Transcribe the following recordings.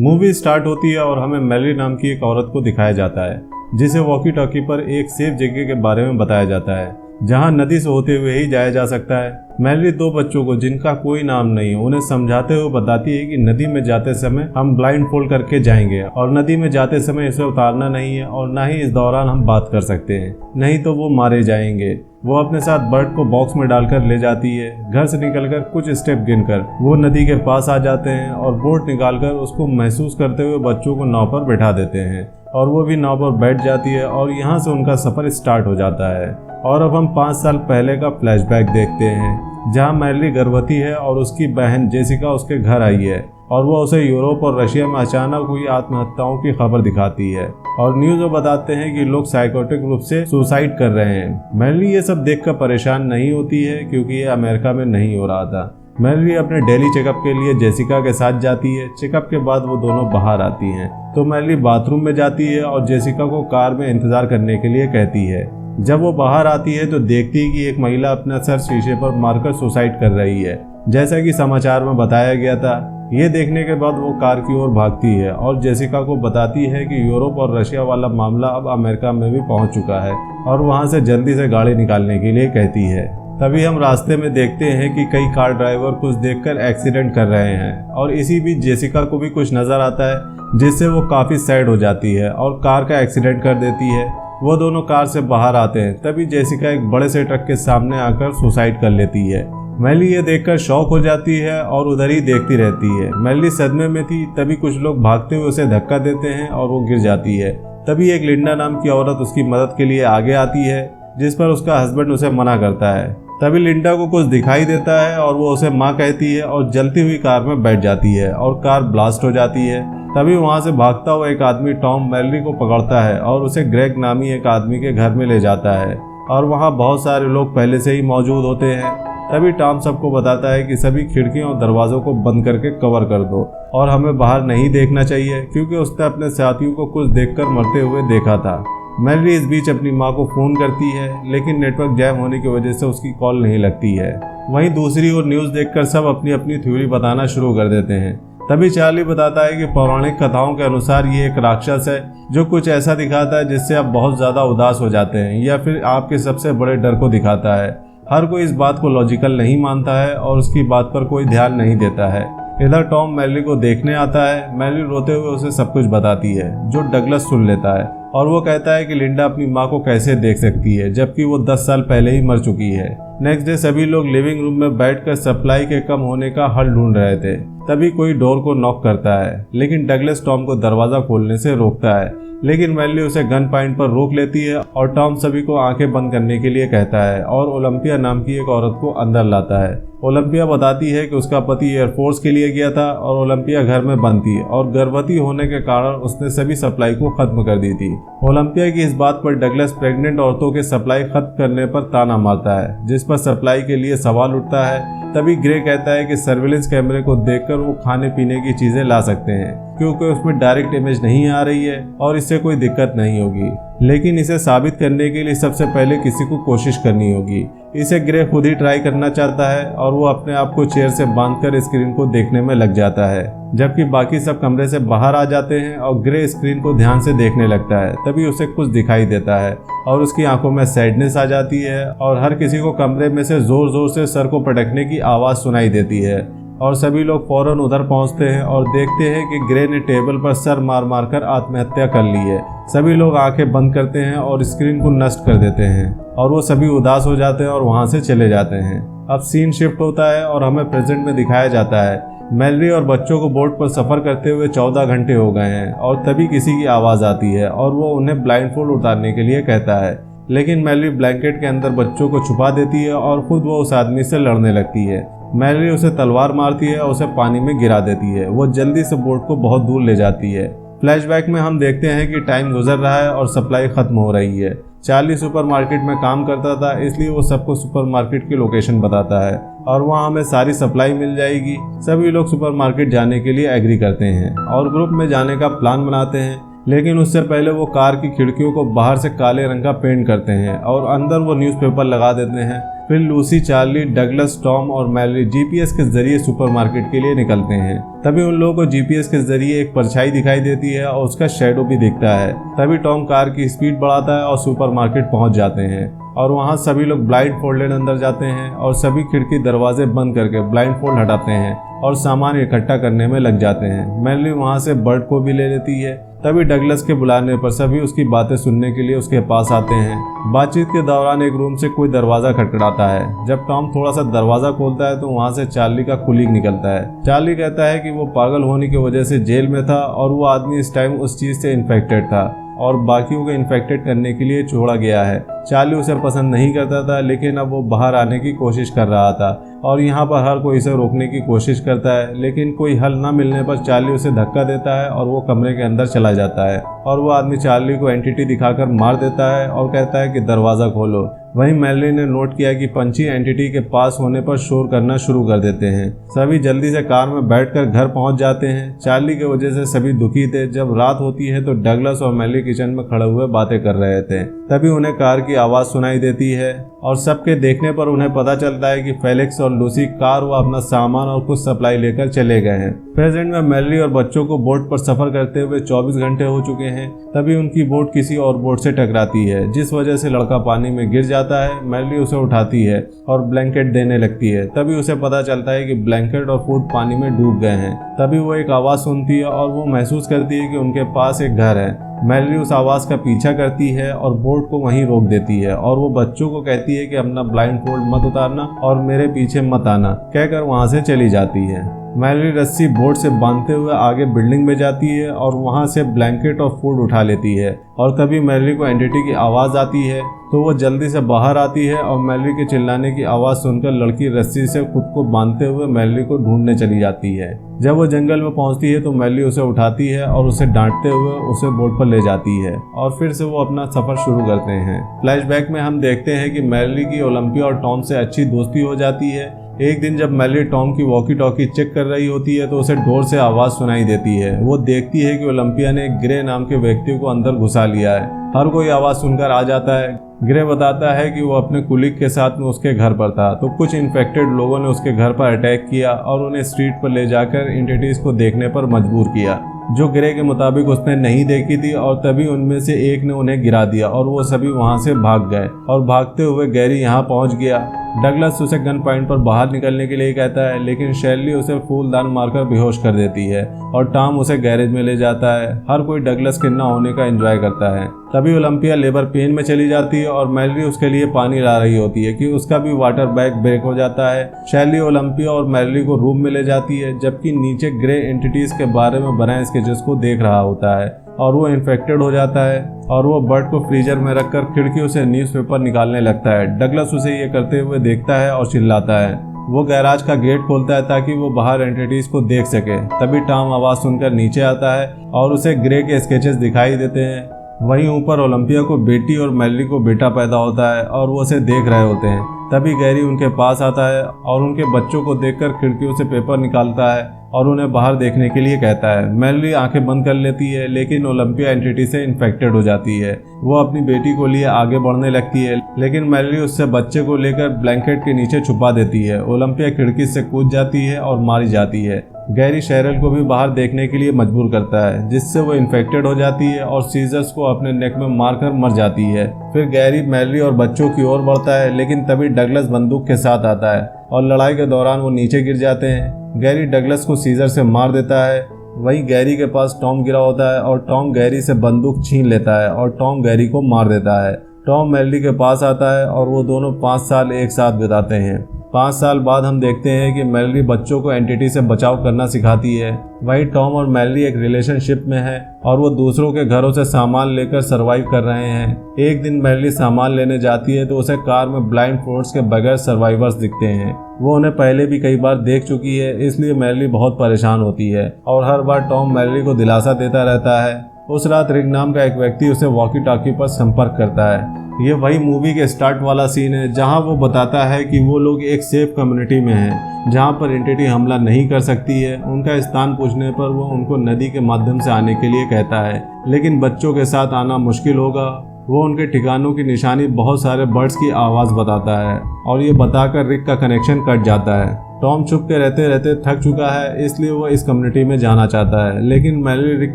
Movie start होती है और हमें मैरी नाम की एक औरत को दिखाया जाता है जिसे वॉकी टॉकी पर एक सेफ जगह के बारे में बताया जाता है जहां नदी से होते हुए ही जाया जा सकता है। मैरी दो बच्चों को जिनका कोई नाम नहीं है उन्हें समझाते हुए बताती है कि नदी में जाते समय हम ब्लाइंड फोल्ड करके जाएंगे और नदी में जाते समय इसे उतारना नहीं है और ना ही इस दौरान हम बात कर सकते हैं, नहीं तो वो मारे जाएंगे। वो अपने साथ बर्ड को बॉक्स में डालकर ले जाती है। घर से निकलकर कुछ स्टेप गिनकर वो नदी के पास आ जाते हैं और बोट निकालकर उसको महसूस करते हुए बच्चों को नाव पर बैठा देते हैं और वो भी नाव पर बैठ जाती है और यहाँ से उनका सफर स्टार्ट हो जाता है। और अब हम 5 साल पहले का फ्लैशबैक देखते हैं जहाँ मैरी गर्भवती है और उसकी बहन जेसिका उसके घर आई है और वो उसे यूरोप और रशिया में अचानक हुई आत्महत्याओं की खबर दिखाती है और न्यूज में बताते हैं कि लोग साइकोटिक रूप से सुसाइड कर रहे हैं। मैरी ये सब देखकर परेशान नहीं होती है क्योंकि ये अमेरिका में नहीं हो रहा था। मैरी अपने डेली चेकअप के लिए जेसिका के साथ जाती है। चेकअप के बाद वो दोनों बाहर आती हैं तो मैरी बाथरूम में जाती है और जेसिका को कार में इंतजार करने के लिए कहती है। जब वो बाहर आती है तो देखती है कि एक महिला अपना सर शीशे पर मारकर सुसाइड कर रही है जैसा कि समाचार में बताया गया था। ये देखने के बाद वो कार की ओर भागती है और जेसिका को बताती है कि यूरोप और रशिया वाला मामला अब अमेरिका में भी पहुंच चुका है और वहां से जल्दी से गाड़ी निकालने के लिए कहती है। तभी हम रास्ते में देखते हैं कि कई कार ड्राइवर कुछ देखकर एक्सीडेंट कर रहे हैं और इसी बीच जेसिका को भी कुछ नजर आता है जिससे वो काफी सैड हो जाती है और कार का एक्सीडेंट कर देती है। वो दोनों कार से बाहर आते हैं तभी जेसिका एक बड़े से ट्रक के सामने आकर सुसाइड कर लेती है। मैरी ये देखकर शॉक हो जाती है और उधर ही देखती रहती है। मैरी सदमे में थी तभी कुछ लोग भागते हुए उसे धक्का देते हैं और वो गिर जाती है। तभी एक लिंडा नाम की औरत उसकी मदद के लिए आगे आती है जिस पर उसका हस्बैंड उसे मना करता है। तभी लिंडा को कुछ दिखाई देता है और वो उसे माँ कहती है और जलती हुई कार में बैठ जाती है और कार ब्लास्ट हो जाती है। तभी वहां से भागता हुआ एक आदमी टॉम मैरी को पकड़ता है और उसे ग्रेग नामी एक आदमी के घर में ले जाता है और वहां बहुत सारे लोग पहले से ही मौजूद होते हैं। तभी टॉम सबको बताता है कि सभी खिड़कियों और दरवाजों को बंद करके कवर कर दो और हमें बाहर नहीं देखना चाहिए क्योंकि उसने अपने साथियों को कुछ देखकर मरते हुए देखा था। मैरी इस बीच अपनी माँ को फोन करती है लेकिन नेटवर्क जैम होने की वजह से उसकी कॉल नहीं लगती है। वहीं दूसरी ओर न्यूज देखकर सब अपनी अपनी थ्योरी बताना शुरू कर देते हैं। तभी चार्ली बताता है कि पौराणिक कथाओं के अनुसार ये एक राक्षस है जो कुछ ऐसा दिखाता है जिससे आप बहुत ज्यादा उदास हो जाते हैं या फिर आपके सबसे बड़े डर को दिखाता है। हर कोई इस बात को लॉजिकल नहीं मानता है और उसकी बात पर कोई ध्यान नहीं देता है। इधर टॉम मैरी को देखने आता है। मैरी रोते हुए उसे सब कुछ बताती है जो डगलस सुन लेता है और वो कहता है कि लिंडा अपनी माँ को कैसे देख सकती है जबकि वो 10 साल पहले ही मर चुकी है। नेक्स्ट डे सभी लोग लिविंग रूम में बैठकर सप्लाई के कम होने का हल ढूंढ रहे थे। तभी कोई डोर को नॉक करता है लेकिन डगलस टॉम को दरवाजा खोलने से रोकता है लेकिन मैरी उसे गन पॉइंट पर रोक लेती है और टॉम सभी को आंखें बंद करने के लिए कहता है और ओलंपिया नाम की एक औरत को अंदर लाता है। ओलंपिया बताती है कि उसका पति एयरफोर्स के लिए गया था और ओलंपिया घर में बंद थी और गर्भवती होने के कारण उसने सभी सप्लाई को खत्म कर दी थी। ओलंपिया की इस बात पर डगलस प्रेग्नेंट औरतों के सप्लाई खत्म करने पर ताना मारता है जिस पर सप्लाई के लिए सवाल उठता है। तभी ग्रे कहता है कि सर्विलेंस कैमरे को देखकर वो खाने पीने की चीजें ला सकते हैं क्योंकि उसमें डायरेक्ट इमेज नहीं आ रही है और इससे कोई दिक्कत नहीं होगी, लेकिन इसे साबित करने के लिए सबसे पहले किसी को कोशिश करनी होगी। इसे ग्रे खुद ही ट्राई करना चाहता है और वो अपने आप को चेयर से बांधकर स्क्रीन को देखने में लग जाता है जबकि बाकी सब कमरे से बाहर आ जाते हैं और ग्रे स्क्रीन को ध्यान से देखने लगता है। तभी उसे कुछ दिखाई देता है और उसकी आंखों में सैडनेस आ जाती है और हर किसी को कमरे में से जोर जोर से सर को पटकने की आवाज सुनाई देती है और सभी लोग फौरन उधर पहुंचते हैं और देखते हैं कि ग्रे ने टेबल पर सर मार मार कर आत्महत्या कर ली है। सभी लोग आंखें बंद करते हैं और स्क्रीन को नष्ट कर देते हैं और वो सभी उदास हो जाते हैं और वहां से चले जाते हैं। अब सीन शिफ्ट होता है और हमें प्रेजेंट में दिखाया जाता है। मैरी और बच्चों को बोट पर सफर करते हुए 14 घंटे हो गए हैं और तभी किसी की आवाज आती है और वो उन्हें ब्लाइंडफोल्ड उतारने के लिए कहता है लेकिन मैरी ब्लैंकेट के अंदर बच्चों को छुपा देती है और खुद वो उस आदमी से लड़ने लगती है। मैरी उसे तलवार मारती है और उसे पानी में गिरा देती है। वो जल्दी से बोट को बहुत दूर ले जाती है। फ्लैशबैक में हम देखते हैं कि टाइम गुजर रहा है और सप्लाई खत्म हो रही है। चार्ली सुपरमार्केट में काम करता था इसलिए वो सबको सुपरमार्केट की लोकेशन बताता है और वहाँ हमें सारी सप्लाई मिल जाएगी। सभी लोग सुपरमार्केट जाने के लिए एग्री करते हैं और ग्रुप में जाने का प्लान बनाते हैं लेकिन उससे पहले वो कार की खिड़कियों को बाहर से काले रंग का पेंट करते हैं और अंदर वो न्यूज़पेपर लगा देते हैं। फिर लूसी, चार्ली, डगलस, टॉम और मैरी जीपीएस के जरिए सुपरमार्केट के लिए निकलते हैं। तभी उन लोगों को जीपीएस के जरिए एक परछाई दिखाई देती है और उसका शैडो भी दिखता है। तभी टॉम कार की स्पीड बढ़ाता है और सुपरमार्केट पहुंच जाते हैं और वहां सभी लोग ब्लाइंड फोल्डेड अंदर जाते हैं और सभी खिड़की दरवाजे बंद करके ब्लाइंड फोल्ड हटाते हैं और सामान इकट्ठा करने में लग जाते हैं। मैरी वहां से बर्ड को भी ले लेती है। तभी डगलस के बुलाने पर सभी उसकी बातें सुनने के लिए उसके पास आते हैं। बातचीत के दौरान एक रूम से कोई दरवाजा खटखटाता है। जब टॉम थोड़ा सा दरवाजा खोलता है तो वहां से चार्ली का कुलीग निकलता है। चार्ली कहता है कि वो पागल होने की वजह से जेल में था और वो आदमी इस टाइम उस चीज से इन्फेक्टेड था और बाकियों को इन्फेक्टेड करने के लिए छोड़ा गया है। चार्ली उसे पसंद नहीं करता था, लेकिन अब वो बाहर आने की कोशिश कर रहा था और यहाँ पर हर कोई इसे रोकने की कोशिश करता है, लेकिन कोई हल न मिलने पर चार्ली उसे धक्का देता है और वो कमरे के अंदर चला जाता है और वो आदमी चार्ली को एंटिटी दिखाकर मार देता है और कहता है कि दरवाज़ा खोलो। वहीं मैरी ने नोट किया कि पंछी एंटिटी के पास होने पर शोर करना शुरू कर देते हैं। सभी जल्दी से कार में बैठकर घर पहुंच जाते हैं। चार्ली की वजह से सभी दुखी थे। जब रात होती है तो डगलस और मैरी किचन में खड़े हुए बातें कर रहे थे। तभी उन्हें कार की आवाज़ सुनाई देती है और सबके देखने पर उन्हें पता चलता है कि फेलिक्स और लूसी कार व अपना सामान और कुछ सप्लाई लेकर चले गए हैं। प्रेजेंट में मैरी और बच्चों को बोट पर सफर करते हुए 24 घंटे हो चुके हैं। तभी उनकी बोट किसी और बोट से टकराती है, जिस वजह से लड़का पानी में गिर जाता है। मैरी उसे उठाती है और ब्लैंकेट देने लगती है। तभी उसे पता चलता है कि ब्लैंकेट और फूड पानी में डूब गए हैं। तभी वो एक आवाज़ सुनती है और वो महसूस करती है कि उनके पास एक घर है। मैरी उस आवाज़ का पीछा करती है और बोट को वहीं रोक देती है और वो बच्चों को कहती है कि अपना ब्लाइंड फोल्ड मत उतारना और मेरे पीछे मत आना, कहकर वहां से चली जाती है। मैरी रस्सी बोट से बांधते हुए आगे बिल्डिंग में जाती है और वहां से ब्लैंकेट और फूड उठा लेती है और तभी मैरी को एंटिटी की आवाज़ आती है तो वो जल्दी से बाहर आती है और मैरी के चिल्लाने की आवाज़ सुनकर लड़की रस्सी से खुद को बांधते हुए मैरी को ढूंढने चली जाती है। जब वो जंगल में पहुंचती है तो मैरी उसे उठाती है और उसे डांटते हुए उसे बोट पर ले जाती है और फिर से वो अपना सफर शुरू करते हैं। फ्लैशबैक में हम देखते हैं कि मैरी की ओलंपिया और टॉम से अच्छी दोस्ती हो जाती है। एक दिन जब मैरी टॉम की वॉकी टॉकी चेक कर रही होती है तो उसे डोर से आवाज़ सुनाई देती है। वो देखती है कि ओलंपिया ने ग्रे नाम के व्यक्ति को अंदर घुसा लिया है। हर कोई आवाज़ सुनकर आ जाता है। ग्रे बताता है कि वो अपने कुलीग के साथ में उसके घर पर था तो कुछ इन्फेक्टेड लोगों ने उसके घर पर अटैक किया और उन्हें स्ट्रीट पर ले जाकर एंटिटीज को देखने पर मजबूर किया, जो ग्रे के मुताबिक उसने नहीं देखी थी। और तभी उनमें से एक ने उन्हें गिरा दिया और वो सभी वहां से भाग गए और भागते हुए गैरी यहाँ पहुंच गया। डगलस उसे गन पॉइंट पर बाहर निकलने के लिए कहता है, लेकिन शैली उसे फूलदान मारकर बेहोश कर देती है और टॉम उसे गैरेज में ले जाता है। हर कोई डगलस के न होने का एंजॉय करता है। तभी ओलंपिया लेबर पेन में चली जाती है और मैरी उसके लिए पानी ला रही होती है कि उसका भी वाटर बैग ब्रेक हो जाता है। शैली ओलंपिया और मैरी को रूम में ले जाती है, जबकि नीचे ग्रे एंटिटीज के बारे में बनाए स्केचेस को देख रहा होता है और वो इन्फेक्टेड हो जाता है और वो बर्ड को फ्रीजर में रखकर खिड़कियों से न्यूज़पेपर निकालने लगता है। डगलस उसे ये करते हुए देखता है और चिल्लाता है। वो गैराज का गेट खोलता है ताकि वो बाहर एंटिटीज को देख सके। तभी टॉम आवाज़ सुनकर नीचे आता है और उसे ग्रे के स्केचेस दिखाई देते हैं। वहीं ऊपर ओलंपिया को बेटी और मैरी को बेटा पैदा होता है और वो उसे देख रहे होते हैं। तभी गैरी उनके पास आता है और उनके बच्चों को देखकर खिड़कियों से पेपर निकालता है और उन्हें बाहर देखने के लिए कहता है। मैरी आंखें बंद कर लेती है, लेकिन ओलंपिया एंटिटी से इन्फेक्टेड हो जाती है। वो अपनी बेटी को लिए आगे बढ़ने लगती है, लेकिन मैरी उससे बच्चे को लेकर ब्लैंकेट के नीचे छुपा देती है। ओलंपिया खिड़की से कूद जाती है और मारी जाती है। गैरी शेरल को भी बाहर देखने के लिए मजबूर करता है, जिससे वो इन्फेक्टेड हो जाती है और सीजर्स को अपने नेक में मारकर मर जाती है। फिर गैरी मैरी और बच्चों की ओर बढ़ता है, लेकिन तभी डगलस बंदूक के साथ आता है और लड़ाई के दौरान वो नीचे गिर जाते हैं। गैरी डगलस को सीजर से मार देता है। वहीं गैरी के पास टॉम गिरा होता है और टॉम गैरी से बंदूक छीन लेता है और टॉम गैरी को मार देता है। टॉम मैरी के पास आता है और वो दोनों 5 साल एक साथ बिताते हैं। 5 साल बाद हम देखते हैं कि मैरी बच्चों को एंटिटी से बचाव करना सिखाती है। वहीं टॉम और मैरी एक रिलेशनशिप में है और वो दूसरों के घरों से सामान लेकर सरवाइव कर रहे हैं। एक दिन मैरी सामान लेने जाती है तो उसे कार में ब्लाइंड फोर्स के बगैर सर्वाइवर्स दिखते हैं। वो उन्हें पहले भी कई बार देख चुकी है, इसलिए मैरी बहुत परेशान होती है और हर बार टॉम मैरी को दिलासा देता रहता है। उस रात रिक नाम का एक व्यक्ति उसे वॉकी टॉकी पर संपर्क करता है। ये वही मूवी के स्टार्ट वाला सीन है जहां वो बताता है कि वो लोग एक सेफ कम्युनिटी में हैं जहां पर एंटिटी हमला नहीं कर सकती है। उनका स्थान पूछने पर वो उनको नदी के माध्यम से आने के लिए कहता है, लेकिन बच्चों के साथ आना मुश्किल होगा। वो उनके ठिकानों की निशानी बहुत सारे बर्ड्स की आवाज़ बताता है और ये बताकर रिक का कनेक्शन कट जाता है। टॉम छुप के रहते रहते थक चुका है, इसलिए वो इस कम्युनिटी में जाना चाहता है, लेकिन मैरी रिक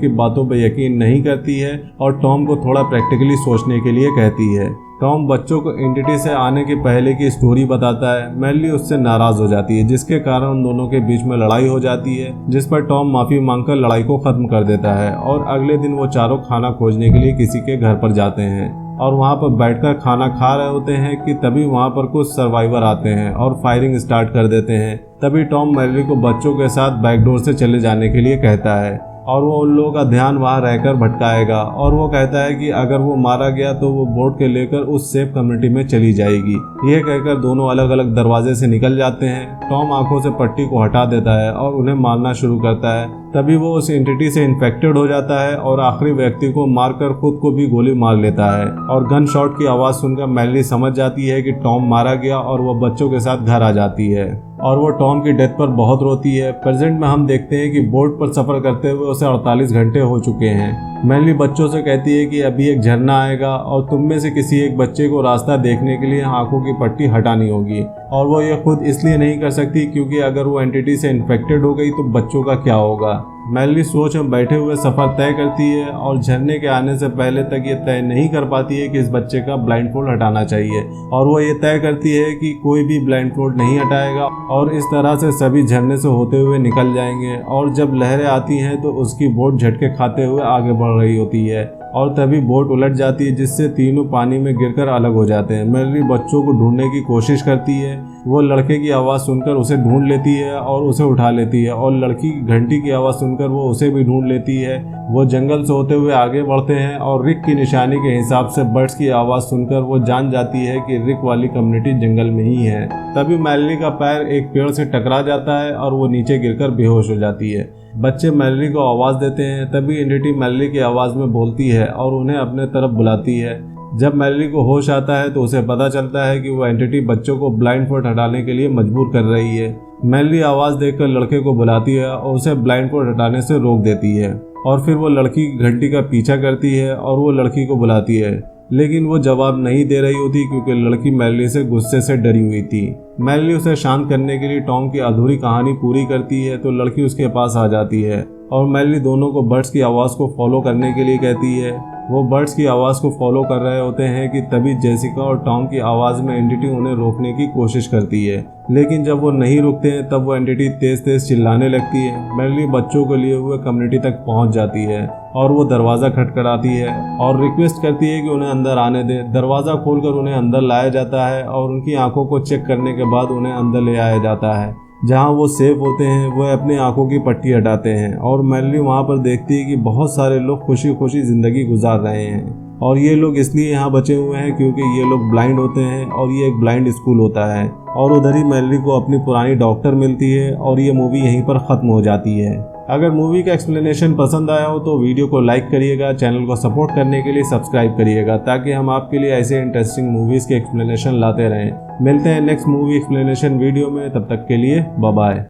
की बातों पर यकीन नहीं करती है और टॉम को थोड़ा प्रैक्टिकली सोचने के लिए कहती है। टॉम बच्चों को एंटिटी से आने के पहले की स्टोरी बताता है। मैरी उससे नाराज हो जाती है, जिसके कारण उन दोनों के बीच में लड़ाई हो जाती है, जिस पर टॉम माफी मांगकर लड़ाई को खत्म कर देता है और अगले दिन वो चारों खाना खोजने के लिए किसी के घर पर जाते हैं और वहां पर बैठकर खाना खा रहे होते हैं कि तभी वहां पर कुछ सर्वाइवर आते हैं और फायरिंग स्टार्ट कर देते हैं। तभी टॉम मैरी को बच्चों के साथ बैकडोर से चले जाने के लिए कहता है और वो उन लोगों का ध्यान वहां रहकर भटकाएगा और वो कहता है कि अगर वो मारा गया तो वो बोट के लेकर उस सेफ कम्युनिटी में चली जाएगी। यह कहकर दोनों अलग अलग दरवाजे से निकल जाते हैं। टॉम आंखों से पट्टी को हटा देता है और उन्हें मारना शुरू करता है। तभी वो उस एंटिटी से इन्फेक्टेड हो जाता है और आखिरी व्यक्ति को मारकर खुद को भी गोली मार लेता है और गन शॉट की आवाज सुनकर मैरी समझ जाती है कि टॉम मारा गया और वो बच्चों के साथ घर आ जाती है और वो टॉम की डेथ पर बहुत रोती है। प्रेजेंट में हम देखते हैं कि बोट पर सफर करते हुए उसे 48 घंटे हो चुके हैं। मैरी बच्चों से कहती है कि अभी एक झरना आएगा और तुम में से किसी एक बच्चे को रास्ता देखने के लिए आंखों की पट्टी हटानी होगी और वो ये खुद इसलिए नहीं कर सकती क्योंकि अगर वो एंटिटी से इन्फेक्टेड हो गई तो बच्चों का क्या होगा। मैरी सोच में बैठे हुए सफर तय करती है और झरने के आने से पहले तक ये तय नहीं कर पाती है कि इस बच्चे का ब्लाइंडफोल्ड हटाना चाहिए और वो ये तय करती है कि कोई भी ब्लाइंडफोल्ड नहीं हटाएगा और इस तरह से सभी झरने से होते हुए निकल जाएंगे और जब लहरें आती हैं तो उसकी बोट झटके खाते हुए आगे बढ़ रही होती है और तभी बोट उलट जाती है जिससे तीनों पानी में गिरकर अलग हो जाते हैं। मैरी बच्चों को ढूंढने की कोशिश करती है। वो लड़के की आवाज़ सुनकर उसे ढूंढ लेती है और उसे उठा लेती है और लड़की की घंटी की आवाज़ सुनकर वो उसे भी ढूंढ लेती है। वो जंगल से होते हुए आगे बढ़ते हैं और रिक की निशानी के हिसाब से बर्ड्स की आवाज़ सुनकर वो जान जाती है कि रिक वाली कम्युनिटी जंगल में ही है। तभी मैरी का पैर एक पेड़ से टकरा जाता है और वो नीचे गिरकर बेहोश हो जाती है। बच्चे मैरी को आवाज़ देते हैं। तभी एंटिटी मैरी की आवाज़ में बोलती है और उन्हें अपने तरफ बुलाती है। जब मैरी को होश आता है तो उसे पता चलता है कि वो एंटिटी बच्चों को ब्लाइंडफोल्ड हटाने के लिए मजबूर कर रही है। मैरी आवाज़ देकर लड़के को बुलाती है और उसे ब्लाइंडफोल्ड हटाने से रोक देती है और फिर वो लड़की की घंटी का पीछा करती है और वो लड़की को बुलाती है, लेकिन वो जवाब नहीं दे रही होती क्योंकि लड़की मैरी से गुस्से से डरी हुई थी। मैरी उसे शांत करने के लिए टॉम की अधूरी कहानी पूरी करती है तो लड़की उसके पास आ जाती है और मैरी दोनों को बर्ड्स की आवाज़ को फॉलो करने के लिए कहती है। वो बर्ड्स की आवाज़ को फॉलो कर रहे होते हैं कि तभी जेसिका और टॉम की आवाज़ में एंटिटी उन्हें रोकने की कोशिश करती है, लेकिन जब वो नहीं रुकते हैं तब वो एंटिटी तेज तेज चिल्लाने लगती है। मैरी बच्चों को लिए हुए कम्युनिटी तक पहुंच जाती है और वो दरवाज़ा खटखटाती है और रिक्वेस्ट करती है कि उन्हें अंदर आने दे। दरवाज़ा खोलकर उन्हें अंदर लाया जाता है और उनकी आंखों को चेक करने के बाद उन्हें अंदर ले आया जाता है जहां वो सेफ होते हैं। वो अपनी आंखों की पट्टी हटाते हैं और मैरी वहां पर देखती है कि बहुत सारे लोग खुशी खुशी जिंदगी गुजार रहे हैं और ये लोग इसलिए यहाँ बचे हुए हैं क्योंकि ये लोग ब्लाइंड होते हैं और ये एक ब्लाइंड स्कूल होता है। और उधर ही मैरी को अपनी पुरानी डॉक्टर मिलती है और ये मूवी यहीं पर ख़त्म हो जाती है। अगर मूवी का एक्सप्लेनेशन पसंद आया हो तो वीडियो को लाइक करिएगा, चैनल को सपोर्ट करने के लिए सब्सक्राइब करिएगा ताकि हम आपके लिए ऐसे इंटरेस्टिंग मूवीज़ के एक्सप्लेनेशन लाते रहें। मिलते हैं नेक्स्ट मूवी एक्सप्लेनेशन वीडियो में, तब तक के लिए बाय बाय।